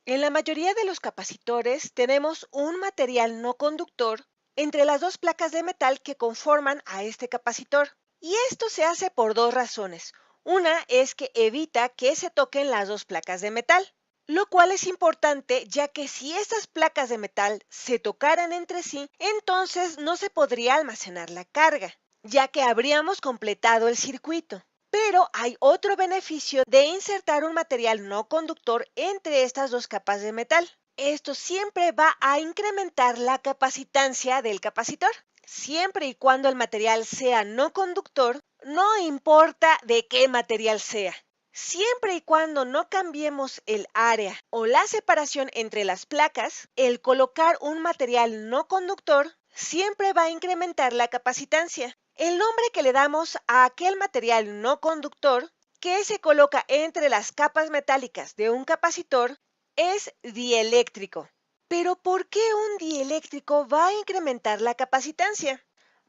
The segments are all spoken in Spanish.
En la mayoría de los capacitores tenemos un material no conductor entre las dos placas de metal que conforman a este capacitor. Y esto se hace por dos razones. Una es que evita que se toquen las dos placas de metal, lo cual es importante ya que si estas placas de metal se tocaran entre sí, entonces no se podría almacenar la carga, ya que habríamos completado el circuito. Pero hay otro beneficio de insertar un material no conductor entre estas dos capas de metal. Esto siempre va a incrementar la capacitancia del capacitor. Siempre y cuando el material sea no conductor, no importa de qué material sea. Siempre y cuando no cambiemos el área o la separación entre las placas, el colocar un material no conductor siempre va a incrementar la capacitancia. El nombre que le damos a aquel material no conductor que se coloca entre las capas metálicas de un capacitor es dieléctrico. Pero ¿por qué un dieléctrico va a incrementar la capacitancia?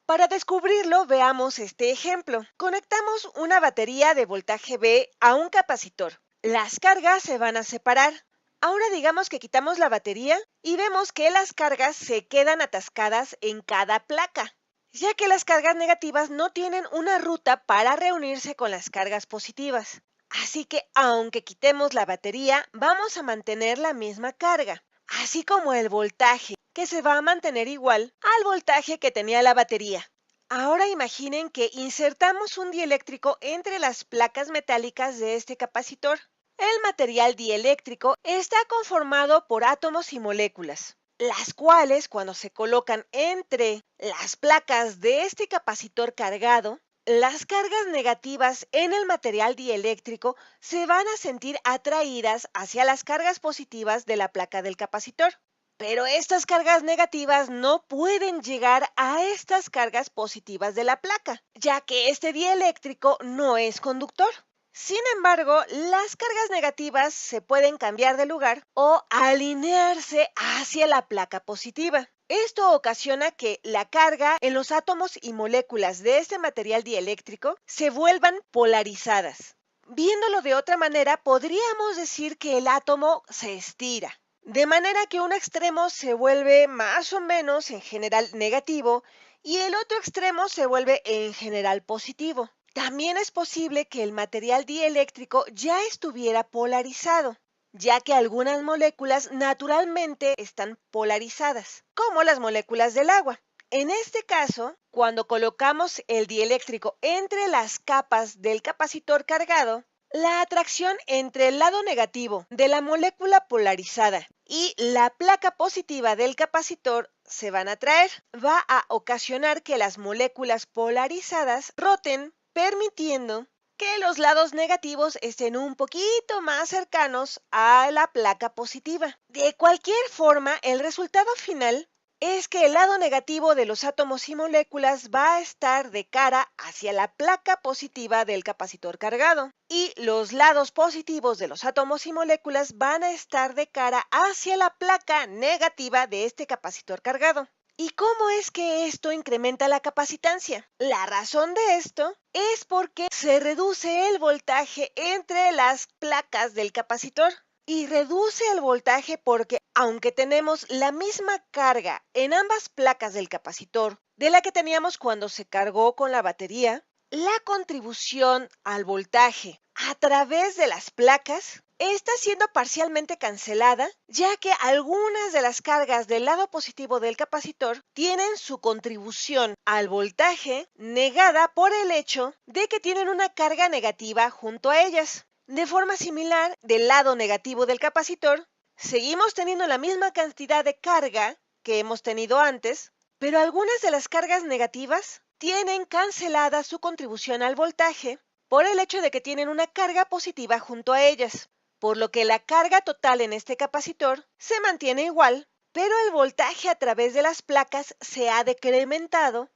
Para descubrirlo, veamos este ejemplo. Conectamos una batería de voltaje B a un capacitor. Las cargas se van a separar. Ahora digamos que quitamos la batería y vemos que las cargas se quedan atascadas en cada placa, ya que las cargas negativas no tienen una ruta para reunirse con las cargas positivas. Así que aunque quitemos la batería, vamos a mantener la misma carga, así como el voltaje, que se va a mantener igual al voltaje que tenía la batería. Ahora imaginen que insertamos un dieléctrico entre las placas metálicas de este capacitor. El material dieléctrico está conformado por átomos y moléculas, las cuales cuando se colocan entre las placas de este capacitor cargado, las cargas negativas en el material dieléctrico se van a sentir atraídas hacia las cargas positivas de la placa del capacitor. Pero estas cargas negativas no pueden llegar a estas cargas positivas de la placa, ya que este dieléctrico no es conductor. Sin embargo, las cargas negativas se pueden cambiar de lugar o alinearse hacia la placa positiva. Esto ocasiona que la carga en los átomos y moléculas de este material dieléctrico se vuelvan polarizadas. Viéndolo de otra manera, podríamos decir que el átomo se estira, de manera que un extremo se vuelve más o menos en general negativo y el otro extremo se vuelve en general positivo. También es posible que el material dieléctrico ya estuviera polarizado, ya que algunas moléculas naturalmente están polarizadas, como las moléculas del agua. En este caso, cuando colocamos el dieléctrico entre las capas del capacitor cargado, la atracción entre el lado negativo de la molécula polarizada y la placa positiva del capacitor se van a atraer. Va a ocasionar que las moléculas polarizadas roten, permitiendo que los lados negativos estén un poquito más cercanos a la placa positiva. De cualquier forma, el resultado final es que el lado negativo de los átomos y moléculas va a estar de cara hacia la placa positiva del capacitor cargado y los lados positivos de los átomos y moléculas van a estar de cara hacia la placa negativa de este capacitor cargado. ¿Y cómo es que esto incrementa la capacitancia? La razón de esto es porque se reduce el voltaje entre las placas del capacitor. Y reduce el voltaje porque, aunque tenemos la misma carga en ambas placas del capacitor de la que teníamos cuando se cargó con la batería, la contribución al voltaje a través de las placas está siendo parcialmente cancelada, ya que algunas de las cargas del lado positivo del capacitor tienen su contribución al voltaje negada por el hecho de que tienen una carga negativa junto a ellas. De forma similar, del lado negativo del capacitor, seguimos teniendo la misma cantidad de carga que hemos tenido antes, pero algunas de las cargas negativas tienen cancelada su contribución al voltaje por el hecho de que tienen una carga positiva junto a ellas, por lo que la carga total en este capacitor se mantiene igual, pero el voltaje a través de las placas se ha decrementado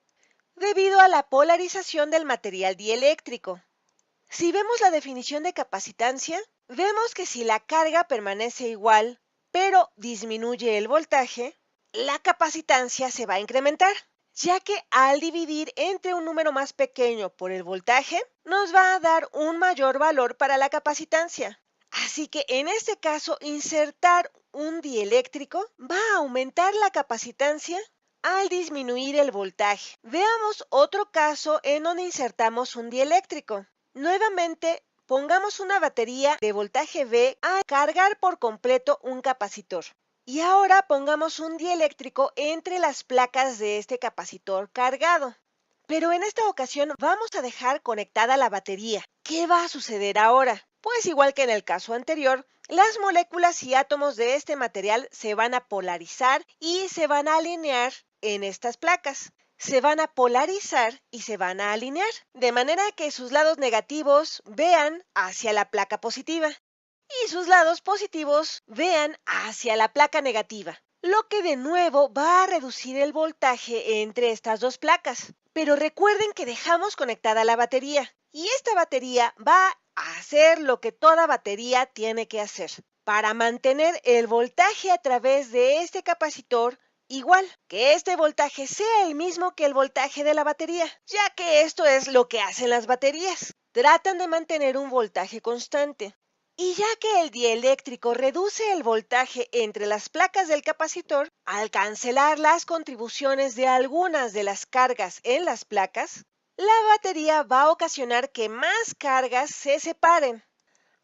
debido a la polarización del material dieléctrico. Si vemos la definición de capacitancia, vemos que si la carga permanece igual, pero disminuye el voltaje, la capacitancia se va a incrementar, ya que al dividir entre un número más pequeño por el voltaje, nos va a dar un mayor valor para la capacitancia. Así que en este caso, insertar un dieléctrico va a aumentar la capacitancia al disminuir el voltaje. Veamos otro caso en donde insertamos un dieléctrico. Nuevamente, pongamos una batería de voltaje V a cargar por completo un capacitor. Y ahora pongamos un dieléctrico entre las placas de este capacitor cargado. Pero en esta ocasión vamos a dejar conectada la batería. ¿Qué va a suceder ahora? Pues igual que en el caso anterior, las moléculas y átomos de este material se van a polarizar y se van a alinear en estas placas. Se van a polarizar y se van a alinear, de manera que sus lados negativos vean hacia la placa positiva y sus lados positivos vean hacia la placa negativa, lo que de nuevo va a reducir el voltaje entre estas dos placas. Pero recuerden que dejamos conectada la batería y esta batería va a hacer lo que toda batería tiene que hacer para mantener el voltaje a través de este capacitor igual, que este voltaje sea el mismo que el voltaje de la batería, ya que esto es lo que hacen las baterías. Tratan de mantener un voltaje constante. Y ya que el dieléctrico reduce el voltaje entre las placas del capacitor, al cancelar las contribuciones de algunas de las cargas en las placas, la batería va a ocasionar que más cargas se separen,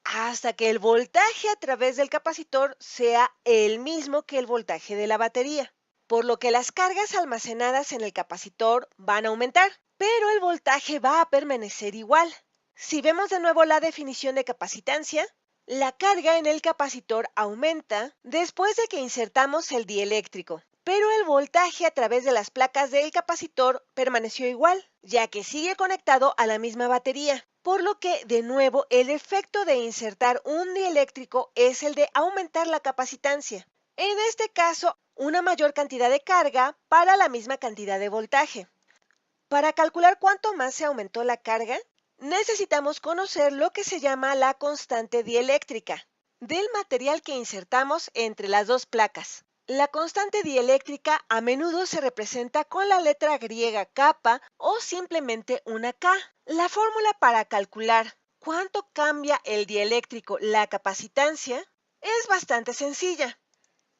hasta que el voltaje a través del capacitor sea el mismo que el voltaje de la batería, por lo que las cargas almacenadas en el capacitor van a aumentar, pero el voltaje va a permanecer igual. Si vemos de nuevo la definición de capacitancia, la carga en el capacitor aumenta después de que insertamos el dieléctrico, pero el voltaje a través de las placas del capacitor permaneció igual, ya que sigue conectado a la misma batería, por lo que, de nuevo, el efecto de insertar un dieléctrico es el de aumentar la capacitancia. En este caso, una mayor cantidad de carga para la misma cantidad de voltaje. Para calcular cuánto más se aumentó la carga, necesitamos conocer lo que se llama la constante dieléctrica del material que insertamos entre las dos placas. La constante dieléctrica a menudo se representa con la letra griega kappa o simplemente una K. La fórmula para calcular cuánto cambia el dieléctrico la capacitancia es bastante sencilla.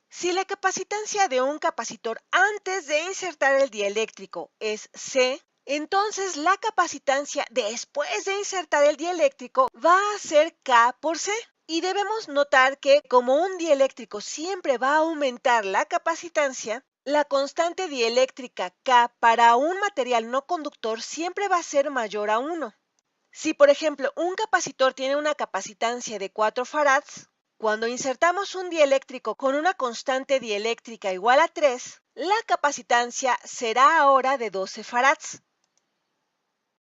Si la capacitancia de un capacitor antes de insertar el dieléctrico es C, entonces la capacitancia después de insertar el dieléctrico va a ser K por C. Y debemos notar que como un dieléctrico siempre va a aumentar la capacitancia, la constante dieléctrica K para un material no conductor siempre va a ser mayor a 1. Si, por ejemplo, un capacitor tiene una capacitancia de 4 farads, cuando insertamos un dieléctrico con una constante dieléctrica igual a 3, la capacitancia será ahora de 12 farads.